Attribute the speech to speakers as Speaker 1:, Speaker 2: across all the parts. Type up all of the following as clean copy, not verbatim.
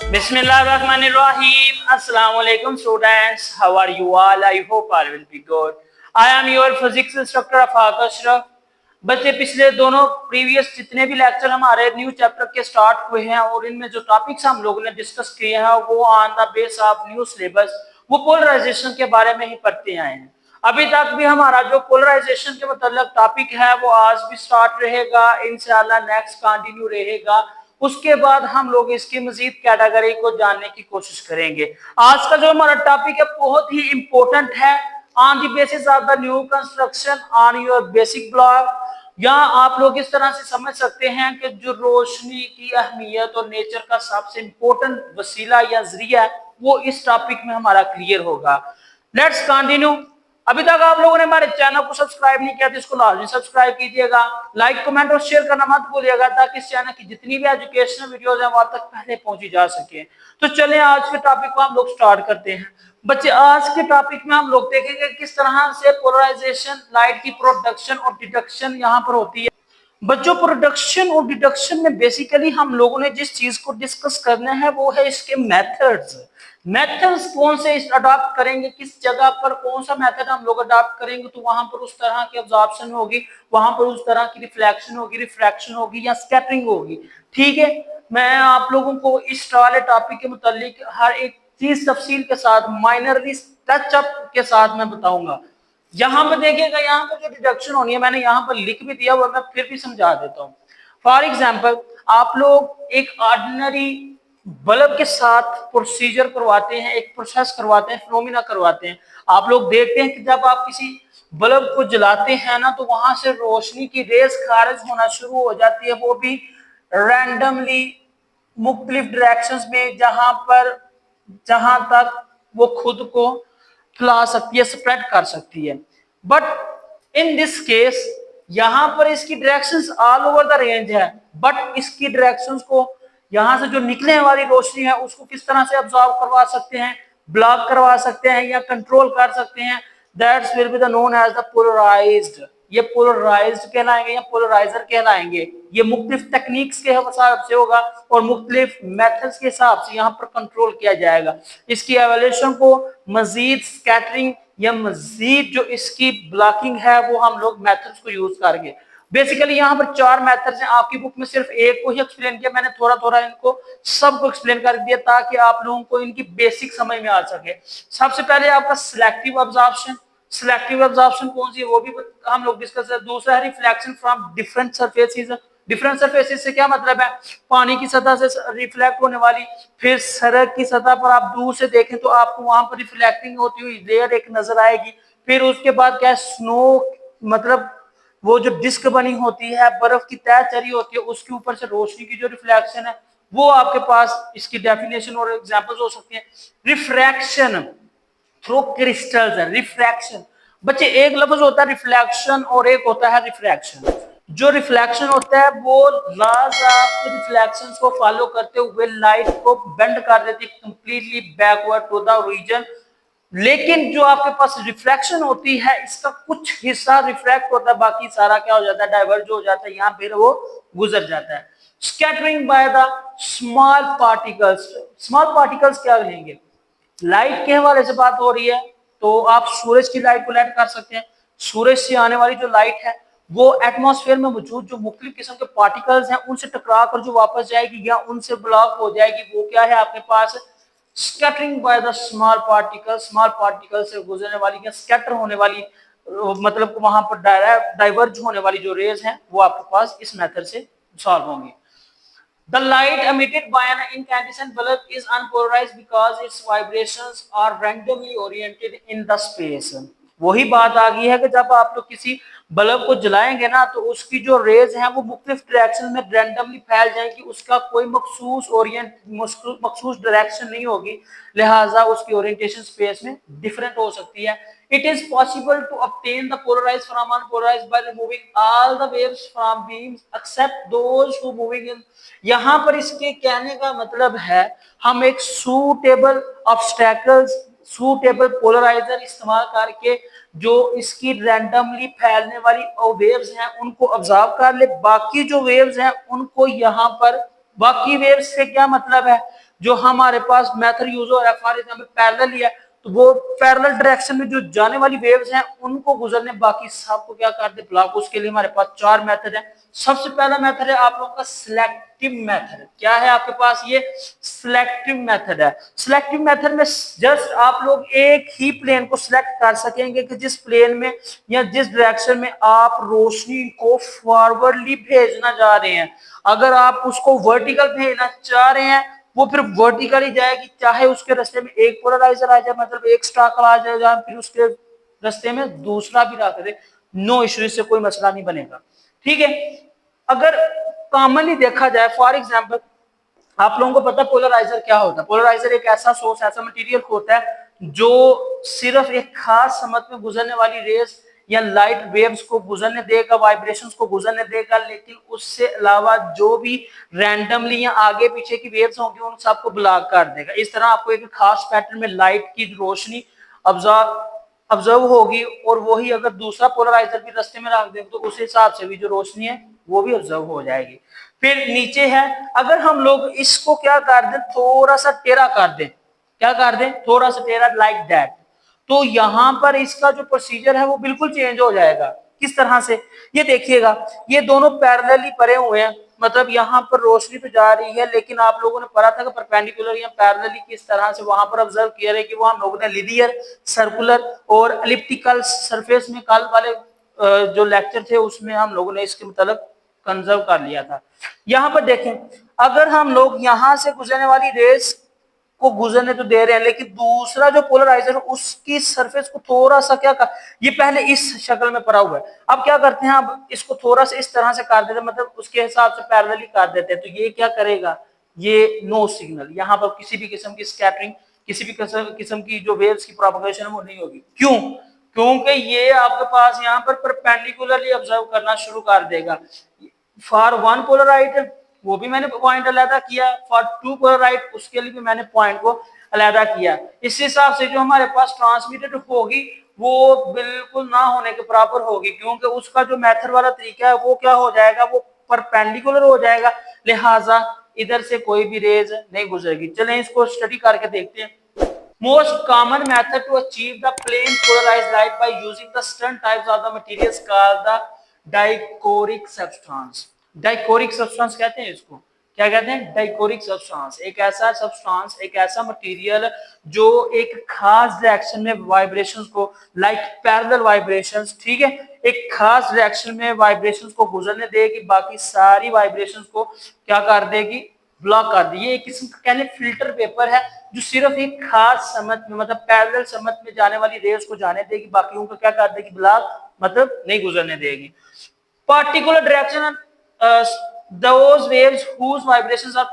Speaker 1: Bismillahirrahmanirrahim. Assalamu alaikum students. How are you all? I hope all will be good. I am your physics instructor Afaq Ashraf. बच्चे पिछले दोनों previous जितने भी lecture हमारे new chapter के start हुए हैं और इनमें जो टॉपिक्स हम लोगों ने डिस्कस किए हैं वो on the base of new syllabus वो पोलराइजेशन के बारे में ही पढ़ते आए हैं। अभी तक भी हमारा जो पोलराइजेशन के मतलब टॉपिक है वो आज भी स्टार्ट रहेगा, इंशाल्लाह नेक्स्ट कंटिन्यू रहेगा। उसके बाद हम लोग इसकी मजीद कैटेगरी को जानने की कोशिश करेंगे। आज का जो हमारा टॉपिक है बहुत ही इंपॉर्टेंट है। On the basis of the new construction on your basic block, यहाँ आप लोग इस तरह से समझ सकते हैं कि जो रोशनी की अहमियत और नेचर का सबसे इंपॉर्टेंट वसीला या जरिया है वो इस टॉपिक में हमारा क्लियर होगा। Let's continue. अभी तक आप लोगों ने हमारे चैनल को सब्सक्राइब नहीं किया तो इसको लाजमी सब्सक्राइब कीजिएगा, लाइक कमेंट और शेयर करना मत भूलिएगा ताकि इस चैनल की जितनी भी एजुकेशनल वीडियोस हैं वहां तक पहले पहुंची जा सके। तो चलें आज के टॉपिक को हम लोग स्टार्ट करते हैं। बच्चे आज के टॉपिक में हम लोग देखेंगे किस तरह से पोलराइजेशन, लाइट की प्रोडक्शन और डिडक्शन यहाँ पर होती है। बच्चों प्रोडक्शन और डिडक्शन में बेसिकली हम लोगों ने जिस चीज को डिस्कस करना है वो है इसके मेथड्स। मेथड्स कौन से अडॉप्ट करेंगे, किस जगह पर कौन सा मेथड हम लोग अडॉप्ट करेंगे तो वहां पर उस तरह की अब्जॉर्प्शन होगी, वहां पर उस तरह की रिफ्लेक्शन होगी, रिफ्रैक्शन होगी या स्कैटरिंग होगी। ठीक है, मैं आप लोगों को इस वाले टॉपिक के मुतालिक हर एक चीज तफसील के साथ माइनरली टचअप के साथ मैं बताऊंगा। यहां पर देखिएगा, यहाँ पर जो डिडक्शन होनी है मैंने यहाँ पर लिख भी दिया हुआ, मैं फिर भी समझा देता हूँ। फॉर एग्जाम्पल आप लोग एक ऑर्डिनरी बल्ब के साथ प्रोसीजर करवाते हैं, एक प्रोसेस करवाते हैं, फिनोमिना करवाते हैं। आप लोग देखते हैं कि जब आप किसी बल्ब को जलाते हैं ना तो वहां से रोशनी की रेस खारिज होना शुरू हो जाती है, वो भी रैंडमली मुख्तलिफ डायरेक्शंस में, जहां तक वो खुद को फैला सकती है, स्प्रेड कर सकती है। बट इन दिस केस यहां पर इसकी directions all over the range है, बट इसकी डायरेक्शंस को यहां से जो निकलने वाली रोशनी है उसको किस तरह से अब्सॉर्ब करवा सकते हैं, ब्लॉक करवा सकते हैं या कंट्रोल कर सकते हैं। That's will be the known as the polarised. ये पोलराइज्ड कहलाएंगे या पोलराइजर कहलाएंगे। ये मुख्तलिफ टेक्निक्स के हिसाब से होगा और मुख्तलिफ मेथड्स के हिसाब से यहाँ पर कंट्रोल किया जाएगा। इसकी एवोल्यूशन को मजीद स्कैटरिंग या मजीद जो इसकी ब्लॉकिंग है वो हम लोग मेथड्स को यूज करेंगे। बेसिकली यहाँ पर 4 मेथड्स हैं। आपकी बुक में सिर्फ एक को ही एक्सप्लेन किया मैंने, थोड़ा थोड़ा इनको सबको एक्सप्लेन कर दिया ताकि आप लोगों को इनकी बेसिक समझ में आ सके। सबसे पहले आपका सिलेक्टिव अब्जॉर्प्शन। सिलेक्टिव अब्जॉर्प्शन कौन सी है वो भी हम लोग डिस्कस करें। दूसरा है reflection from different surfaces. Different surfaces से क्या मतलब है, पानी की सतह से रिफ्लेक्ट होने वाली, फिर सड़क की सतह पर आप दूर से देखें तो आपको वहां पर रिफ्लेक्टिंग होती हुई लेयर एक नजर आएगी। फिर उसके बाद क्या है, स्नो मतलब वो जो डिस्क बनी होती है, बर्फ की तह चढ़ी होती है, उसके ऊपर से रोशनी की जो रिफ्लेक्शन है वो आपके पास इसकी डेफिनेशन और एग्जांपल्स हो सकती हैं। रिफ्रैक्शन थ्रू क्रिस्टल्स है। रिफ्रैक्शन बच्चे एक लफ्ज होता है रिफ्लेक्शन और एक होता है रिफ्रैक्शन। जो रिफ्लेक्शन होता है वो लॉज ऑफ रिफ्लेक्शन को फॉलो करते हुए लाइट को बेंड कर देती है completely backward to the region. लेकिन जो आपके पास रिफ्रैक्शन होती है इसका कुछ हिस्सा रिफ्रैक्ट होता है, बाकी सारा क्या हो जाता है, डाइवर्ज हो जाता है, यहाँ फिर वो गुजर जाता है। Scattering by the small particles. Small particles क्या लेंगे, लाइट के हवाले से बात हो रही है तो आप सूरज की लाइट को लेट कर सकते हैं। सूरज से आने वाली जो लाइट है वो एटमॉस्फेयर में मौजूद जो मुख्तलिफ किस्म के पार्टिकल्स हैं उनसे टकरा कर जो वापस जाएगी या उनसे ब्लॉक हो जाएगी, वो क्या है आपके पास scattering by the small particle. Small particle से गुजरने वाली या स्कैटर होने वाली मतलब वहां पर डाइवर्ज होने वाली जो रेज हैं वो आपके पास इस मेथड से सॉल्व होंगी। The light emitted by an incandescent bulb is unpolarized because its vibrations are randomly oriented in the space। वही बात आ गई है कि जब आप लोग किसी बल्ब को जलाएंगे ना तो उसकी जो रेज हैं वो मुख्तलिफ डायरेक्शन में रैंडमली फैल जाएंगी, उसका कोई मखसूस डायरेक्शन नहीं होगी, लिहाजा उसकी ओरिएंटेशन स्पेस में डिफरेंट हो सकती है। It is possible to obtain the polarized from unpolarized by removing all the waves from beams except those who moving in। यहाँ पर इसके कहने का मतलब है हम एक सूटेबल ऑब्स्टेकल्स, सूटेबल पोलराइजर इस्तेमाल करके जो इसकी रैंडमली फैलने वाली वेव्स हैं उनको ऑब्जर्व कर ले, बाकी जो वेव्स हैं उनको यहाँ पर, बाकी वेव्स से क्या मतलब है, जो हमारे पास मेथड यूज हो रहा है फॉर एग्जाम्पल पैरेलल ही है, तो वो पैरेलल डायरेक्शन में जो जाने वाली वेव्स हैं उनको गुजरने, बाकी सबको क्या कर दे ब्लॉक। उसके लिए हमारे पास चार मेथड है। सबसे पहला मेथड है आप लोगों का सिलेक्टिव मेथड। क्या है आपके पास? ये सिलेक्टिव मेथड है। सिलेक्टिव मेथड में जस्ट आप लोग एक ही प्लेन को सिलेक्ट कर सकेंगे कि जिस प्लेन में या जिस डायरेक्शन में आप रोशनी को फॉरवर्डली भेजना जा रहे हैं। अगर आप उसको वर्टिकल भेजना चाह रहे हैं वो फिर वर्टिकली जाएगी, चाहे उसके रास्ते में एक पोलराइजर आ जाए, मतलब एक स्टाकर आ जाए, फिर उसके रास्ते में दूसरा भी रख दे, नो इश्यू, इससे कोई मसला नहीं बनेगा। ठीक है। अगर कॉमनली देखा जाए फॉर एग्जांपल, आप लोगों को पता है पोलराइजर क्या होता है? पोलराइजर एक ऐसा सोर्स, ऐसा मटेरियल होता है जो सिर्फ एक खास समत में गुजरने वाली रेस या लाइट वेव्स को गुजरने देगा, वाइब्रेशंस को गुजरने देगा, लेकिन उससे अलावा जो भी रैंडमली या आगे पीछे की वेव्स होंगी उन सबको ब्लॉक कर देगा। इस तरह आपको एक खास पैटर्न में लाइट की रोशनी ऑब्जर्व होगी, और वही अगर दूसरा पोलराइजर भी रास्ते में रख दें तो उस हिसाब से भी जो रोशनी है वो भी ऑब्जर्व हो जाएगी। फिर नीचे है, अगर हम लोग इसको क्या कर दें, थोड़ा सा टेढ़ा कर दें, क्या कर दें, थोड़ा सा टेढ़ा, लाइक दैट, तो यहां पर इसका जो प्रोसीजर है वो बिल्कुल चेंज हो जाएगा। किस तरह से? ये देखिएगा, ये दोनों पैरेलली पड़े हुए हैं, मतलब यहाँ पर रोशनी तो जा रही है, लेकिन आप लोगों ने पढ़ा था कि परपेंडिकुलर या पैरेलली किस तरह से, वहां पर ऑब्जर्व किया है कि वो हम लोगों ने लीनियर, सर्कुलर और एलिप्टिकल सरफेस में कल वाले जो लेक्चर थे उसमें हम लोगों ने इसके मतलब कंजर्व कर लिया था। यहां पर देखें, अगर हम लोग यहां से गुजरने वाली रेस को गुजरने तो दे रहे हैं, लेकिन दूसरा जो पोलराइजर है उसकी सरफेस को थोड़ा सा क्या कर, ये पहले इस शक्ल में पड़ा हुआ है, अब क्या करते हैं, अब इसको थोड़ा सा इस तरह से कर देते हैं, मतलब उसके हिसाब से पैरेलली कर देते हैं, तो ये क्या करेगा, ये नो सिग्नल, यहाँ पर किसी भी किस्म की स्कैटरिंग, किसी भी किस्म की जो वेव्स की प्रोपगेशन है वो नहीं होगी। क्यों? क्योंकि ये आपके पास यहाँ पर परपेंडिकुलरली ऑब्जर्व करना शुरू कर देगा। फॉर वन पोलराइड वो भी मैंने पॉइंट अलहदा किया, फॉर टू पोलराइड उसके लिए भी मैंने पॉइंट को अलहदा किया। इस हिसाब से जो हमारे पास ट्रांसमिटेड होगी वो बिल्कुल ना होने के बराबर होगी, क्योंकि उसका जो मेथड वाला तरीका है वो क्या हो जाएगा, वो परपेंडिकुलर हो जाएगा, लिहाजा इधर से कोई भी रेज नहीं गुजरेगी। चलें इसको स्टडी करके देखते हैं। Most common method to achieve the plane polarized light by using the certain types of the materials called the dichoric substance. Dichoric substance कहते हैं इसको, क्या कहते हैं? डाइकोरिक सब्सटेंस। एक ऐसा सब्सटेंस, एक ऐसा मटेरियल जो एक खास डायरेक्शन में वाइब्रेशंस को, लाइक पैरेलल वाइब्रेशंस, ठीक है, एक खास डायरेक्शन में वाइब्रेशंस को गुजरने देगी, बाकी सारी वाइब्रेशंस को क्या कर देगी, ब्लॉक कर दी। ये एक किस्म का कहने फिल्टर पेपर है जो सिर्फ एक खास समत में, मतलब पैरेलल समत में जाने वाली रेस को जाने देगी, बाकी उनको क्या कर देगी, ब्लॉक, मतलब नहीं गुजरने देगी। Particular direction, those waves whose vibrations are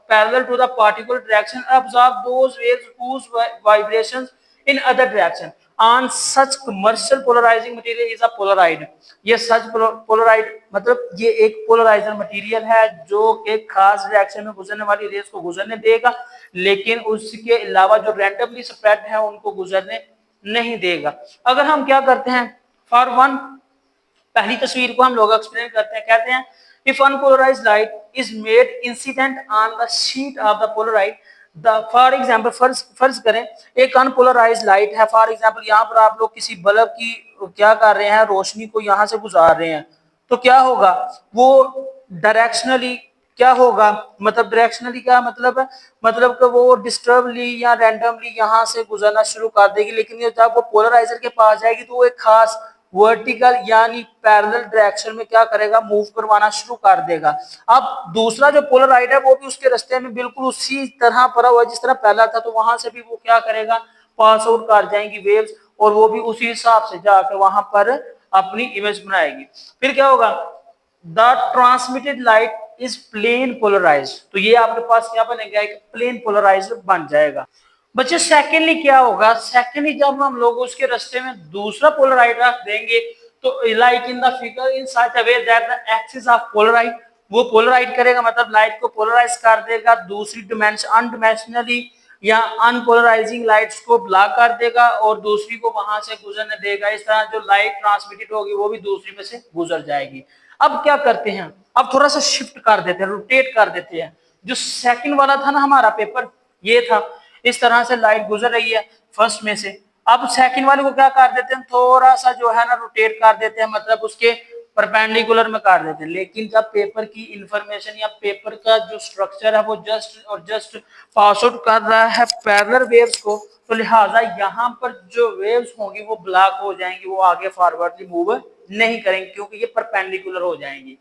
Speaker 1: parallel to the particular direction absorb those waves whose vibrations in other direction. On such commercial polarizing material is a polaroid. ये सच पोलराइड मतलब ये एक पोलराइजर मटेरियल है जो एक खास direction में गुजरने वाली रेस को गुजरने देगा, लेकिन उसके अलावा जो रैंडमली स्प्रेड है उनको गुजरने नहीं देगा। अगर हम क्या करते हैं, फॉर वन, पहली तस्वीर को हम लोग एक्सप्लेन करते हैं, कहते हैं if unpolarised light is made incident on the sheet of the Polaroid, for example फर्ज करें एक अनपोलराइज्ड लाइट है, फॉर एग्जांपल यहाँ पर आप लोग किसी बल्ब की क्या कर रहे हैं, रोशनी को यहाँ से गुजार रहे हैं, तो क्या होगा, वो डायरेक्शनली क्या होगा, मतलब डायरेक्शनली क्या मतलब है, मतलब कि वो डिस्टर्बली या रैंडमली यहाँ से गुजरना शुरू कर देगी, लेकिन ये जब वो पोलराइजर के पास जाएगी तो वो एक खास वर्टिकल यानी पैरेलल डायरेक्शन में क्या करेगा, मूव करवाना शुरू कर देगा। अब दूसरा जो पोलराइड है वो भी उसके रास्ते में बिल्कुल उसी तरह पड़ा हुआ जिस तरह पहला था, तो वहां से भी वो क्या करेगा, पास आउट कर जाएंगी वेव्स, और वो भी उसी हिसाब से जाकर वहां पर अपनी इमेज बनाएगी। फिर क्या होगा, the transmitted light is plane polarized, तो ये आपके पास क्या बनेगा, एक प्लेन पोलराइज्ड बन जाएगा। बच्चे सेकेंडली क्या होगा, सेकेंडली जब हम लोग उसके रास्ते में दूसरा पोलराइड रख देंगे, तो like in the figure in such a way that the axis of Polaroid, वो पोलराइड करेगा मतलब लाइट को पोलराइज कर देगा, दूसरी डिमेंशन अनडिमेंशनली या अनपोलराइजिंग लाइट्स को ब्लॉक कर देगा और दूसरी को वहां से गुजरने देगा। इस तरह जो लाइट ट्रांसमिटेड होगी वो भी दूसरी में से गुजर जाएगी। अब क्या करते हैं, अब थोड़ा सा शिफ्ट कर देते हैं, रोटेट कर देते हैं, जो सेकंड वाला था ना हमारा पेपर, ये था, इस तरह से लाइट गुजर रही है फर्स्ट में से। अब सेकंड वाले को क्या कर देते हैं, थोड़ा सा जो है ना रोटेट कर देते हैं, मतलब उसके परपेंडिकुलर में कर देते हैं। लेकिन जब पेपर की इंफॉर्मेशन या पेपर का जो स्ट्रक्चर है वो जस्ट और जस्ट पास आउट कर रहा है पैरेलल वेव्स को, तो लिहाजा यहाँ पर जो वेव्स होंगी वो ब्लॉक हो जाएंगी, वो आगे फॉरवर्डली मूव नहीं करेंगे क्योंकि ये परपेंडिकुलर हो जाएंगी।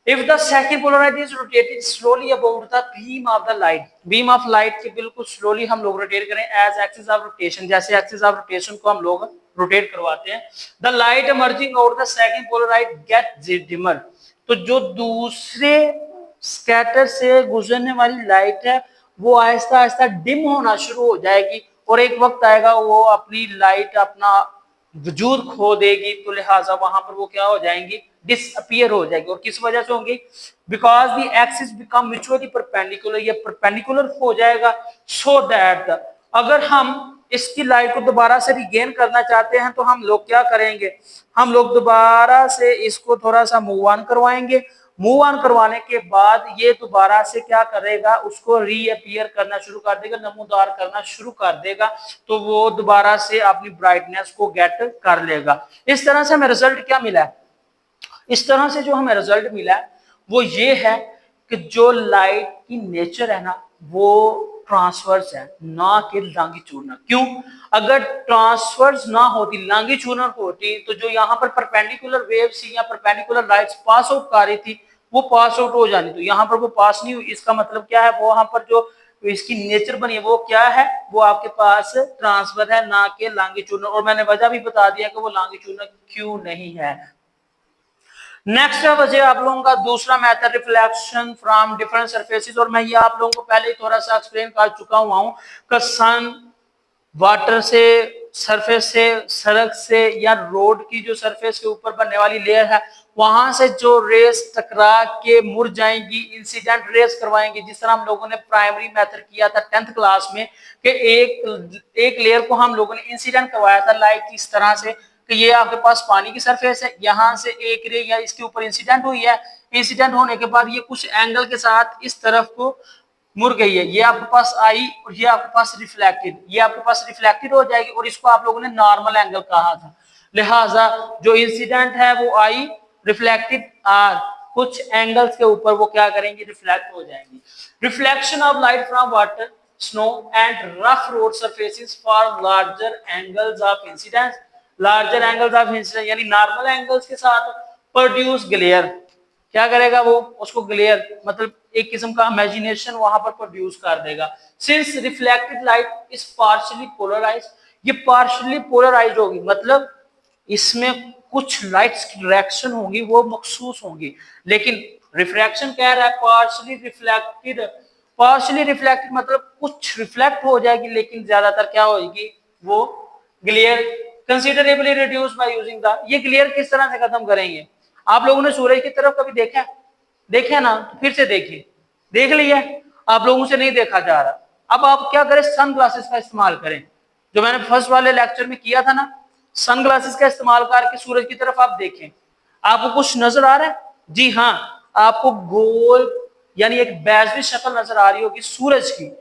Speaker 1: If the second polarity is rotated slowly about the beam of the light, beam of light के बिल्कुल slowly हम लोग रोटेट करें as axis of rotation, जैसे axis of rotation को हम लोग रोटेट करवाते हैं, the light emerging out the second polarity get dimmer, तो जो दूसरे स्कैटर से गुजरने वाली लाइट है वो आहिस्ता आहिस्ता डिम होना शुरू हो जाएगी और एक वक्त आएगा वो अपनी लाइट अपना वजूद खो देगी, तो लिहाजा वहां पर वो क्या हो जाएंगी, डिसअपियर हो जाएगी। और किस वजह से होंगी, because the axis become mutually perpendicular, ये परपेंडिकुलर हो जाएगा, सो दैट अगर हम इसकी लाइट को दोबारा से रिगेन करना चाहते हैं तो हम लोग क्या करेंगे, हम लोग दोबारा से इसको थोड़ा सा मूव ऑन करवाएंगे। मूव ऑन करवाने के बाद ये दोबारा से क्या करेगा, उसको रीअपियर करना शुरू कर देगा, नमूदार करना शुरू कर देगा, तो वो दोबारा से अपनी ब्राइटनेस को गेट कर लेगा। इस तरह से हमें रिजल्ट क्या मिला है, इस तरह से जो हमें रिजल्ट मिला है वो ये है कि जो लाइट की नेचर है ना वो ट्रांसवर्स है, ना कि लॉन्गिट्यूडनल। क्यों, अगर ट्रांसवर्स ना होती, लॉन्गिट्यूडनल होती, तो जो यहाँ पर परपेंडिकुलर वेव्स या परपेंडिकुलर लाइट्स पास आउट कर रही थी वो पास आउट हो जानी, तो यहाँ पर वो पास नहीं हुई। इसका मतलब क्या है, वो वहां पर जो इसकी नेचर बनी है वो क्या है, वो आपके पास ट्रांसफर है, ना कि लॉन्गिट्यूडनल। और मैंने वजह भी बता दिया कि वो लॉन्गिट्यूडनल क्यों नहीं है। नेक्स्ट है वजह आप लोगों का दूसरा method, reflection from different surfaces. और मैं ये आप लोगों को पहले ही थोड़ा सा एक्सप्लेन कर चुका हुआ हूं कि सन वाटर से, सरफेस से, सड़क से या रोड की जो सरफेस के ऊपर बनने वाली लेयर है वहां से जो रेस टकरा के मुड़ जाएंगी, इंसिडेंट रेस करवाएंगी, जिस तरह हम लोगों ने प्राइमरी मेथड किया था 10th क्लास में कि एक लेयर को हम लोगों ने इंसिडेंट करवाया था लाइक इस तरह से कि ये आपके पास पानी की सरफेस है, यहाँ से एक रे या इसके ऊपर इंसिडेंट हुई है, इंसिडेंट होने के बाद ये कुछ एंगल के साथ इस तरफ को मुड़ गई है, ये आपके पास आई और ये आपके पास रिफ्लेक्टेड, ये आपके पास रिफ्लेक्टेड हो जाएगी और इसको आप लोगों ने नॉर्मल एंगल कहा था। लिहाजा जो इंसिडेंट है वो आई, रिफ्लेक्टेड आर, कुछ एंगल्स के ऊपर वो क्या करेंगी, रिफ्लेक्ट हो जाएंगी। Reflection of light from water, snow and rough road surfaces for larger angles of incidence, larger angles of incidence यानी नॉर्मल एंगल्स के साथ प्रोड्यूस ग्लेयर, क्या करेगा वो, उसको ग्लेयर मतलब एक किस्म का इमेजिनेशन वहां पर प्रोड्यूस कर देगा। Since reflected light is partially polarized, ये पार्शियली पोलराइज्ड होगी, मतलब इसमें कुछ लाइट्स की डायरेक्शन होगी वो मखसूस होंगी, लेकिन रिफ्रैक्शन कह रहा है पार्शियली रिफ्लेक्टेड, पार्शियली रिफ्लेक्टेड मतलब कुछ रिफ्लेक्ट हो जाएगी लेकिन ज्यादातर क्या होगी, वो glare considerably reduce by using the, ये ग्लेयर किस तरह से खत्म करेंगे, आप लोगों ने सूरज की तरफ कभी देखा, देखे ना, तो फिर से देखिए, देख लिया, आप लोगों से नहीं देखा जा रहा। अब आप क्या करें, सन ग्लासेस का इस्तेमाल करें, जो मैंने फर्स्ट वाले लेक्चर में किया था ना, सन ग्लासेस का इस्तेमाल करके सूरज की तरफ आप देखें, आपको कुछ नजर आ रहा है, जी हाँ, आपको गोल यानी एक बैजरी शक्ल नजर आ रही होगी सूरज की,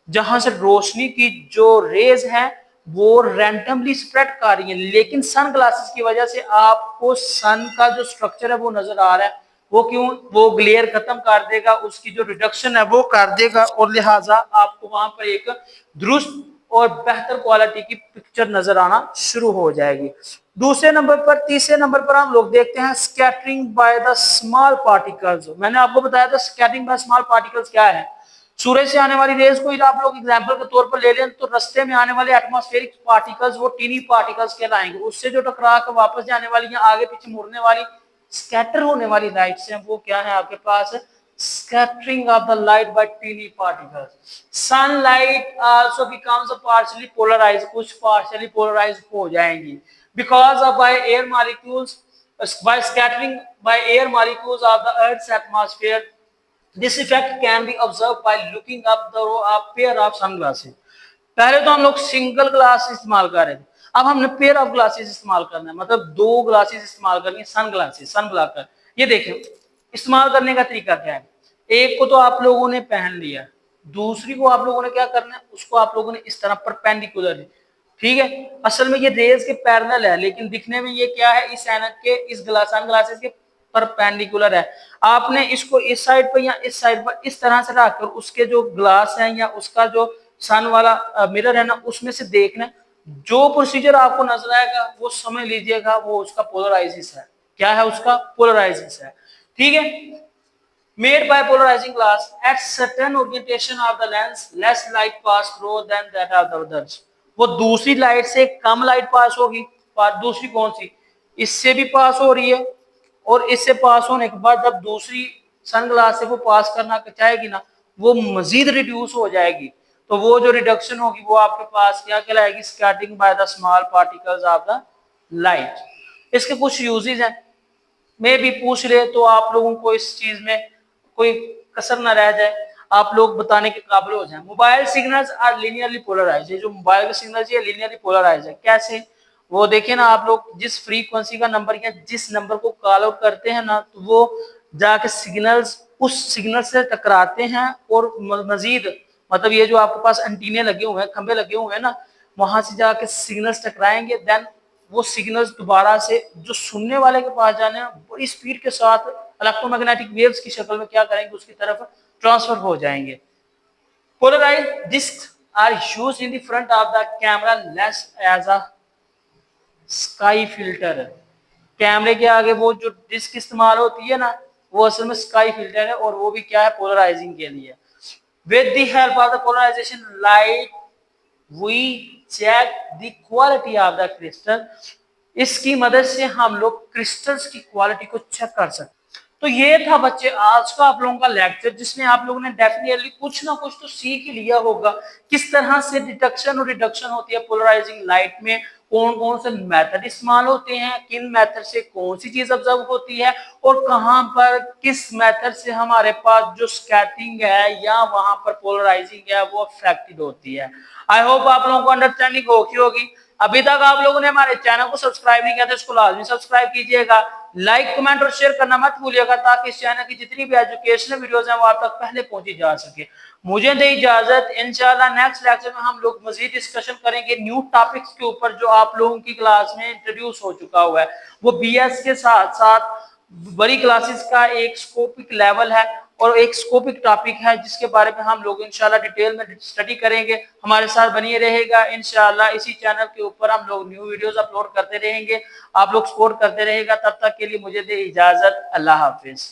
Speaker 1: जहां से रोशनी की जो रेज है वो रैंडमली स्प्रेड कर रही है, लेकिन सन ग्लासेस की वजह से आपको सन का जो स्ट्रक्चर है वो नजर आ रहा है, वो क्यों, वो ग्लेयर खत्म कर देगा, उसकी जो रिडक्शन है वो कर देगा और लिहाजा आपको वहां पर एक दुरुस्त और बेहतर क्वालिटी की पिक्चर नजर आना शुरू हो जाएगी। दूसरे नंबर पर, तीसरे नंबर पर हम लोग देखते हैं scattering by the small particles. मैंने आपको बताया था स्कैटरिंग बाय स्मॉल पार्टिकल्स क्या है, सूरज से आने वाली रेज को आप लोग एग्जांपल के तौर पर ले लें तो रास्ते में आने वाले एटमॉस्फेरिक पार्टिकल्स वो टीनी पार्टिकल्स कहलाएंगे, उससे जो टकरा कर वापस जाने वाली या आगे पीछे मुड़ने वाली स्कैटर होने वाली लाइट्स हैं वो क्या है आपके पास, scattering of the light by teeny particles. Sunlight also becomes a partially polarized, कुछ partially polarized हो जाएंगी because of by air molecules, by scattering by air molecules of the Earth's atmosphere. This effect can be observed by looking up the pair of sunglasses. पहले तो हम लोग single glass इस्तेमाल कर रहे थे, अब हमने पेयर ऑफ ग्लासेस इस्तेमाल करना है, मतलब दो ग्लासेस इस्तेमाल करनी है, सन ग्लासेस, सन ग्लासेस। ये देखें इस्तेमाल करने का तरीका क्या है, एक को तो आप लोगों ने पहन लिया, दूसरी को आप लोगों ने क्या करना है, उसको आप लोगों ने इस तरह परपेंडिकुलर, ठीक है। असल में ये रेज के पैरेलल है, लेकिन दिखने में ये क्या है, इस ऐनक के, इस सन ग्लासेस के परपेंडिकुलर है। आपने इसको इस साइड पर या इस साइड पर इस तरह से रखकर उसके जो ग्लास है या उसका जो सन वाला मिरर है ना, उसमें से देखना, जो प्रोसीजर आपको नजर आएगा वो समझ लीजिएगा वो उसका पोलराइजिस है। क्या है, उसका पोलराइजिस है, ठीक है। Made by polarizing glass at certain orientation of the lens, less light pass through than that of the others. वो दूसरी लाइट से कम लाइट पास होगी। दूसरी कौन सी, इससे भी पास हो रही है, और इससे पास होने के बाद जब दूसरी सनग्लास से वो पास करना चाहेगी ना, वो मजीद रिड्यूस हो जाएगी। तो वो जो रिडक्शन होगी वो आपके पास क्या कहलाएगी, scattering by the small particles of the light. इसके कुछ यूजेस हैं, मैं भी पूछ ले तो आप लोगों को इस चीज में कोई कसर ना रह जाए, आप लोग बताने के काबिल हो जाए। Mobile signals are linearly polarize, जो मोबाइल के सिग्नल्स ये लीनियरली पोलराइज है। कैसे, वो देखिए ना आप लोग, जिस फ्रीक्वेंसी का नंबर या जिस नंबर को कॉल आउट करते हैं ना, तो वो जाके सिग्नल्स उस सिग्नल से टकराते हैं, और मजीद मतलब ये जो आपके पास एंटीने लगे हुए हैं, खंबे लगे हुए हैं ना, वहां से जाके सिग्नल्स टकराएंगे, देन वो सिग्नल्स दोबारा से जो सुनने वाले के पास जाने हैं, बड़ी स्पीड के साथ इलेक्ट्रोमैग्नेटिक वेव्स की शक्ल में क्या करेंगे, उसकी तरफ ट्रांसफर हो जाएंगे। Polarized disc are used in the front of the camera lens as a sky filter. कैमरे के आगे वो जो डिस्क इस्तेमाल होती है ना, वो असल में स्काई फिल्टर है, और वो भी क्या है, पोलराइजिंग के लिए। With the help of the polarization light we check the quality of the crystal. इसकी मदद से हम लोग क्रिस्टल्स की क्वालिटी को चेक कर सकते। तो ये था बच्चे आज का आप लोगों का लेक्चर, जिसमें आप लोगों ने डेफिनेटली कुछ ना कुछ तो सीख ही लिया होगा, किस तरह से डिटेक्शन और रिडक्शन होती है पोलराइजिंग लाइट में, कौन कौन से मेथड इस्तेमाल होते हैं, किन मेथड से कौन सी चीज ऑब्जर्व होती है, और कहां पर किस मेथड से हमारे पास जो स्कैटरिंग है या वहां पर पोलराइजिंग है वो अफेक्टेड होती है। आई होप आप लोगों को अंडरस्टैंडिंग होगी। अभी तक आप लोगों ने हमारे चैनल को सब्सक्राइब नहीं किया तो इसको लाजमी सब्सक्राइब कीजिएगा, लाइक कमेंट और शेयर करना मत भूलिएगा, ताकि इस चैनल की जितनी भी एजुकेशनल वीडियोस हैं वो आप तक पहले पहुंची जा सके। मुझे दे इजाजत, इंशाल्लाह नेक्स्ट लेक्चर में हम लोग मजीद डिस्कशन करेंगे न्यू टॉपिक्स के ऊपर जो आप लोगों की क्लास में इंट्रोड्यूस हो चुका हुआ है। वो बीएस के साथ साथ बड़ी क्लासेस का एक स्कोपिक लेवल है और एक स्कोपिक टॉपिक है, जिसके बारे में हम लोग इंशाल्लाह डिटेल में स्टडी करेंगे। हमारे साथ बनिए रहेगा इंशाल्लाह। इसी चैनल के ऊपर हम लोग न्यू वीडियोस अपलोड करते रहेंगे, आप लोग सपोर्ट करते रहेगा। तब तक के लिए मुझे दे इजाजत, अल्लाह हाफिज।